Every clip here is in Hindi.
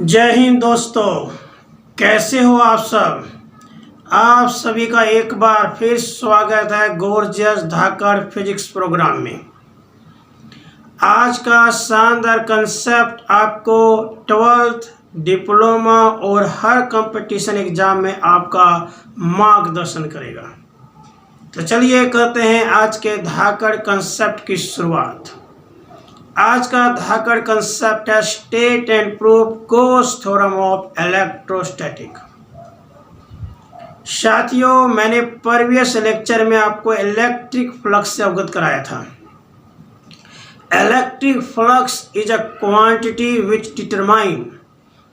जय हिंद दोस्तों, कैसे हो आप सब। आप सभी का एक बार फिर स्वागत है गॉर्जियस धाकड़ फिजिक्स प्रोग्राम में। आज का शानदार कंसेप्ट आपको 12th डिप्लोमा और हर कंपटीशन एग्जाम में आपका मार्गदर्शन करेगा। तो चलिए करते हैं आज के धाकड़ कंसेप्ट की शुरुआत। आज का धाकड़ कंसेप्ट है state and prove goes theorem of electrostatic. साथियों, मैंने प्रीवियस लेक्चर में आपको इलेक्ट्रिक फ्लक्स से अवगत कराया था। Electric flux is a quantity which determine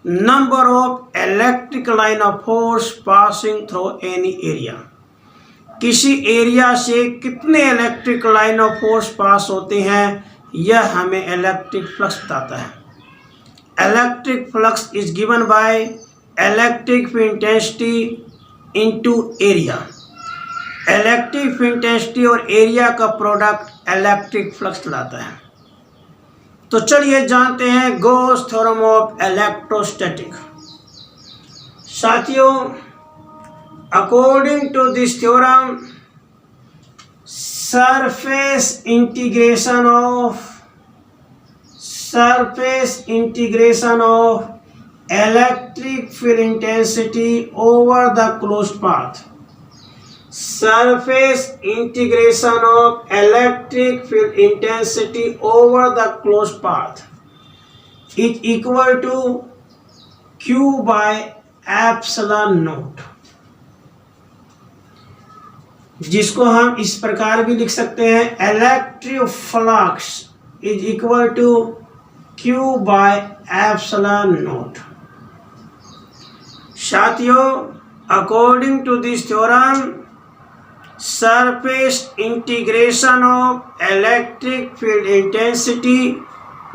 number of electric line of force passing through any area. किसी एरिया से कितने electric line of force pass होते हैं, यह हमें इलेक्ट्रिक फ्लक्स बताता है। Electric flux is given by electric field intensity into area. Electric field intensity और एरिया का प्रोडक्ट इलेक्ट्रिक फ्लक्स लाता है। तो चलिए जानते हैं गॉस थ्योरम ऑफ इलेक्ट्रोस्टैटिक। साथियों, according to this theorem, surface integration of electric field intensity over the closed path. Surface integration of electric field intensity over the closed path is equal to Q by epsilon naught, जिसको हम इस प्रकार भी लिख सकते हैं, electric flux is equal to Q by epsilon naught. साथियों, according to this theorem, surface integration of electric field intensity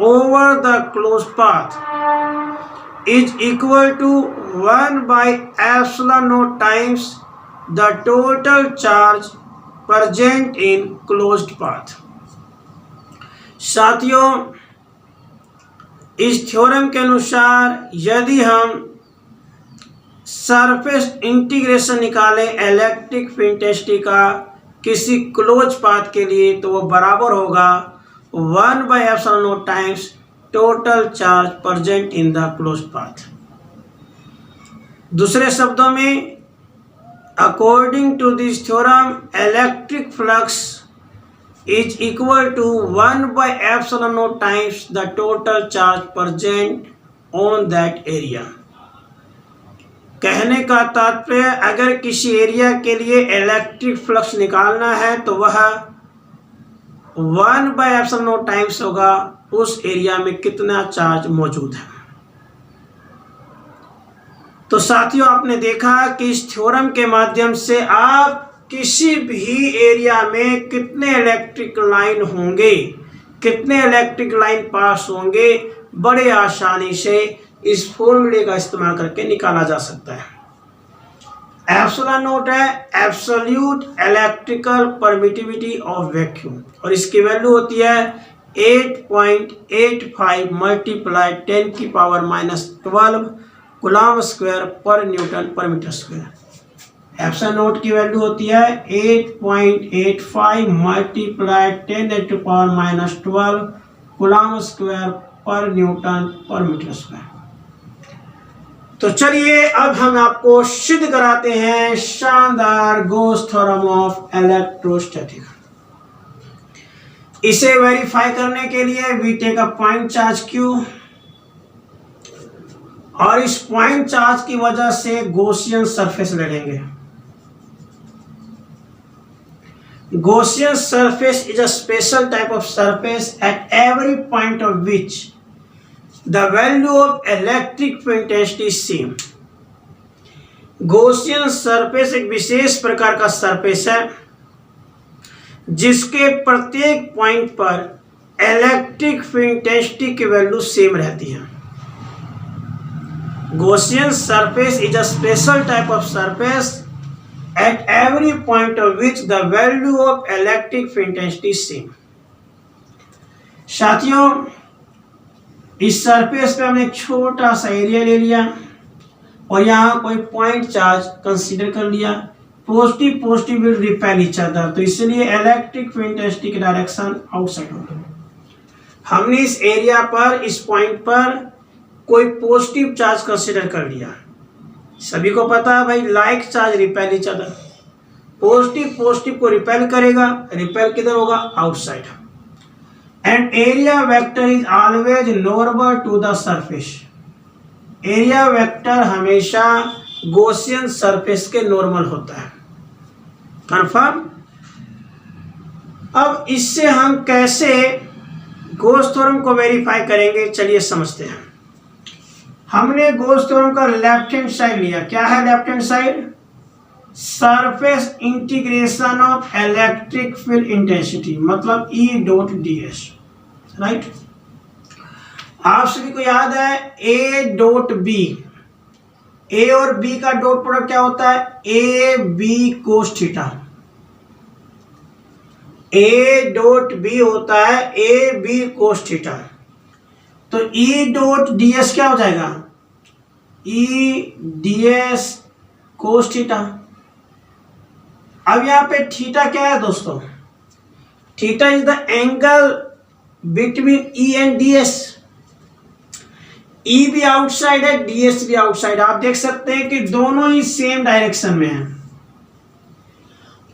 over the close path is equal to 1 by epsilon naught times the total charge present in closed path। साथियों, इस थ्योरम के अनुसार यदि हम सरफेस इंटीग्रेशन निकालें इलेक्ट्रिक फील्ड इंटेंसिटी का किसी क्लोज पाथ के लिए, तो वो बराबर होगा 1 by epsilon naught times total charge present in the close path. दूसरे शब्दों में, according to this theorem, electric flux is equal to 1 by epsilon naught times the total charge present on that area। कहने का तात्पर्य, अगर किसी एरिया के लिए इलेक्ट्रिक फ्लक्स निकालना है तो वह 1 by epsilon naught टाइम्स होगा उस एरिया में कितना चार्ज मौजूद है। तो साथियों, आपने देखा कि इस थ्योरम के माध्यम से आप किसी भी एरिया में कितने इलेक्ट्रिक लाइन होंगे, कितने इलेक्ट्रिक लाइन पास होंगे, बड़े आसानी से इस फॉर्मूले का इस्तेमाल करके निकाला जा सकता है। एप्सिलॉन नॉट है absolute electrical permittivity of vacuum, और इसकी वैल्यू होती है 8.85 मल्टीप्लाई 10 की पावर -12 कूलम स्क्वायर पर न्यूटन पर मीटर स्क्वायर। एप्सिलॉन नॉट की वैल्यू होती है 8.85 multiply 10 to power -12 coulomb square पर न्यूटन पर मीटर स्क्वायर। तो चलिए अब हम आपको सिद्ध कराते हैं शानदार गॉस थ्योरम ऑफ इलेक्ट्रोस्टैटिक। इसे वेरीफाई करने के लिए we take a point charge Q, और इस पॉइंट चार्ज की वजह से गॉसियन सरफेस ले लेंगे। Gaussian surface is a special type of surface at every point of which the value of electric field intensity is same. Gaussian surface एक विशेष प्रकार का सरफेस है जिसके प्रत्येक पॉइंट पर इलेक्ट्रिक फील्ड इंटेंसिटी की वैल्यू सेम रहती है। Gaussian surface is a special type of surface at every point of which the value of electric field intensity is same। साथियों, इस सरफेस पे हमने एक छोटा सा एरिया ले लिया और यहाँ कोई पॉइंट चार्ज कंसीडर कर लिया। Positive positive will repel each other, तो इसलिए इलेक्ट्रिक फील्ड इंटेंसिटी की डायरेक्शन आउटसाइड होगी। हमने इस एरिया पर, इस पॉइंट पर कोई पॉजिटिव चार्ज कंसीडर कर लिया। सभी को पता है भाई, like charge repel each other. Positive positive को रिपेल करेगा, रिपेल किधर होगा? Outside. And area vector is always normal to the surface. Area vector हमेशा गॉसियन सरफेस के नॉर्मल होता है। कंफर्म? अब इससे हम कैसे गॉस थ्योरम को वेरीफाई करेंगे, चलिए समझते हैं। हमने गॉस थ्योरम का लेफ्ट हैंड साइड लिया। क्या है left hand side? Surface integration of electric field intensity, मतलब E डॉट ds, राइट। आप सभी को याद है A डॉट B, A और B का डॉट प्रोडक्ट क्या होता है? A B cos theta. A dot B होता है A B कोस थीटा। तो E डॉट ds क्या हो जाएगा? E ds cos theta. अब यहां पे थीटा क्या है दोस्तों? Theta is the angle between E and ds। E भी आउटसाइड है, ds भी आउटसाइड। आप देख सकते हैं कि दोनों ही सेम डायरेक्शन में हैं।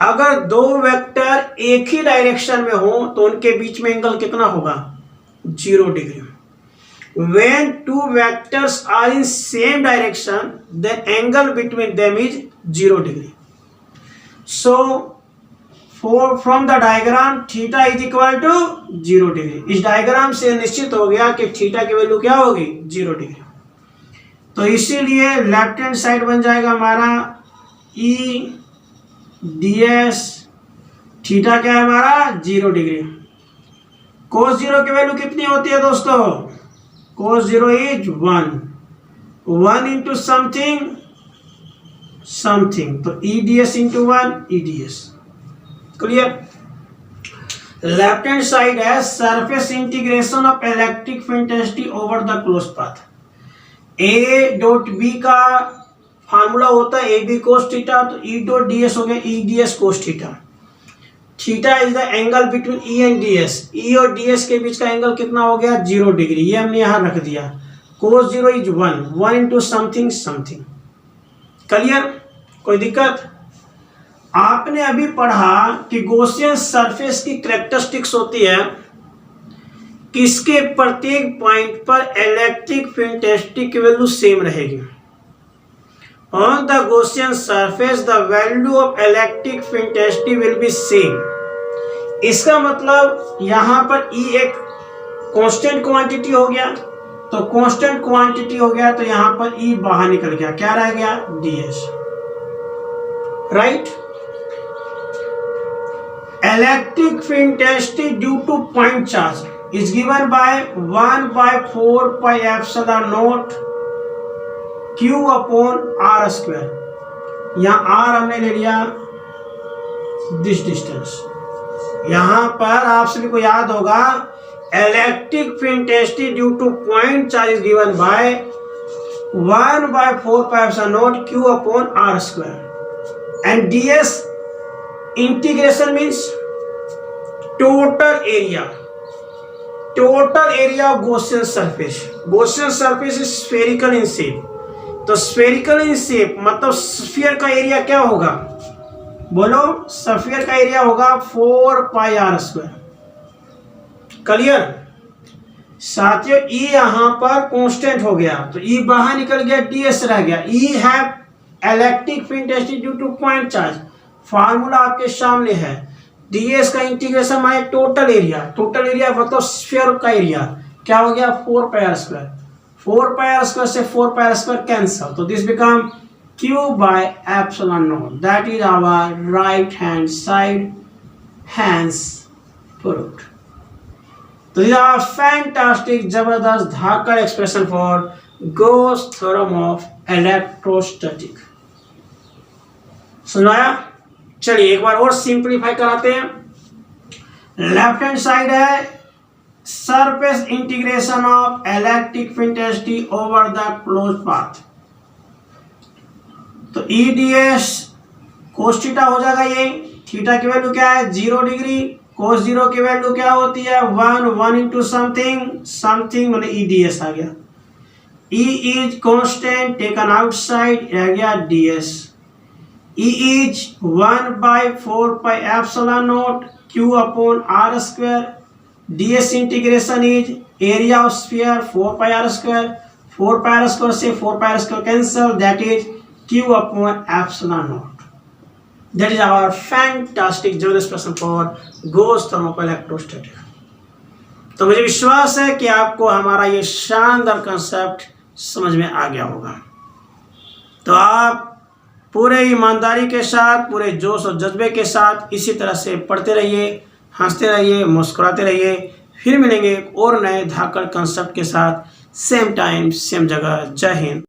अगर दो वेक्टर एक ही डायरेक्शन में हो तो उनके बीच में एंगल कितना होगा? 0 degree. When two vectors are in same direction, then angle between them is 0 degree. So, from the diagram, theta is equal to 0 degree. इस डायग्राम से निश्चित हो गया कि थीटा की वैल्यू क्या होगी? 0 डिग्री। तो इसीलिए लेफ्ट हैंड साइड बन जाएगा हमारा E ds, थीटा क्या है हमारा? 0 डिग्री। cos 0 की वैल्यू कितनी होती है दोस्तों? cos 0 is 1 into something, तो EDS into 1 EDS। Clear? Left hand side है surface integration of electric field intensity over the close path. A dot B का फार्मूला होता है AB cos थीटा, तो E डॉट ds हो गया EDS cos theta. Theta is the angle between E and ds। E और ds के बीच का एंगल कितना हो गया? 0 डिग्री। ये हमने यहां रख दिया। cos 0 is 1 into something। Clear? कोई दिक्कत? आपने अभी पढ़ा कि गॉसियन सरफेस की कैरेक्टरिस्टिक्स होती है किसके प्रत्येक पॉइंट पर इलेक्ट्रिक फील्ड इंटेंसिटी की वैल्यू सेम रहेगी। On the Gaussian surface, the value of electric field intensity will be same। इसका मतलब यहाँ पर E एक कांस्टेंट क्वांटिटी हो गया, तो कांस्टेंट क्वांटिटी हो गया तो यहाँ पर E बाहर निकल गया, क्या रह गया? ds, right. Electric field intensity due two point charge is given by 1/4 pi epsilon not Q upon R square. यहाँ R हमने ले लिया दिस डिस्टेंस। यहाँ पर आप सभी को याद होगा electric field intensity due two point charge is given by 1/4 pi epsilon not Q upon R square. And ds integration means total area of Gaussian surface. Gaussian surface is spherical in shape, तो स्फेरिकल इन शेप मतलब स्फीयर का एरिया क्या होगा? बोलो, स्फीयर का एरिया होगा 4 पाई R स्क्वायर। क्लियर? साथियों E यहां पर कांस्टेंट हो गया, तो E बाहर निकल गया, ds रह गया। E है electric field intensity due two point charge. Formula आपके सामने है, ds का इंटीग्रेशन माने टोटल एरिया मतलब स्फीयर का एरिया क्या हो गया? 4 पाई R स्क्वायर। 4 पाई R स्क्वायर से 4 पाई R स्क्वायर कैंसल, तो this become Q by epsilon naught। That is our right hand side, hence proved। तो this is our fantastic जबरदस्त धाकड़ expression for Gauss theorem of electrostatic। सुनाया? चलिए एक बार और सिंप्लीफाई कराते हैं। लेफ्ट हैंड साइड है surface integration of electric field intensity over the close path. तो EDS cos थीटा हो जाएगा। ये थीटा की वैल्यू क्या है 0 डिग्री, cos 0 की वैल्यू क्या होती है 1 इंटू समथिंग मतलब EDS आ गया। E is constant taken outside रह गया DS। E is 1/4 pi epsilon naught Q upon R square। DS integration is area of sphere 4 pi R square। 4 pi R square से 4 pi R square cancel, that is Q upon epsilon naught। That is our fantastic general expression for Gauss thermoelectrostatic। तो मुझे विश्वास है कि आपको हमारा ये शानदार कंसेप्ट समझ में आ गया होगा। तो आप पूरे ईमानदारी के साथ, पूरे जोश और जज्बे के साथ इसी तरह से पढ़ते रहिए, हंसते रहिए, मुस्कुराते रहिए। फिर मिलेंगे एक और नए धाकड़ कंसेप्ट के साथ, सेम टाइम सेम जगह। जय हिंद।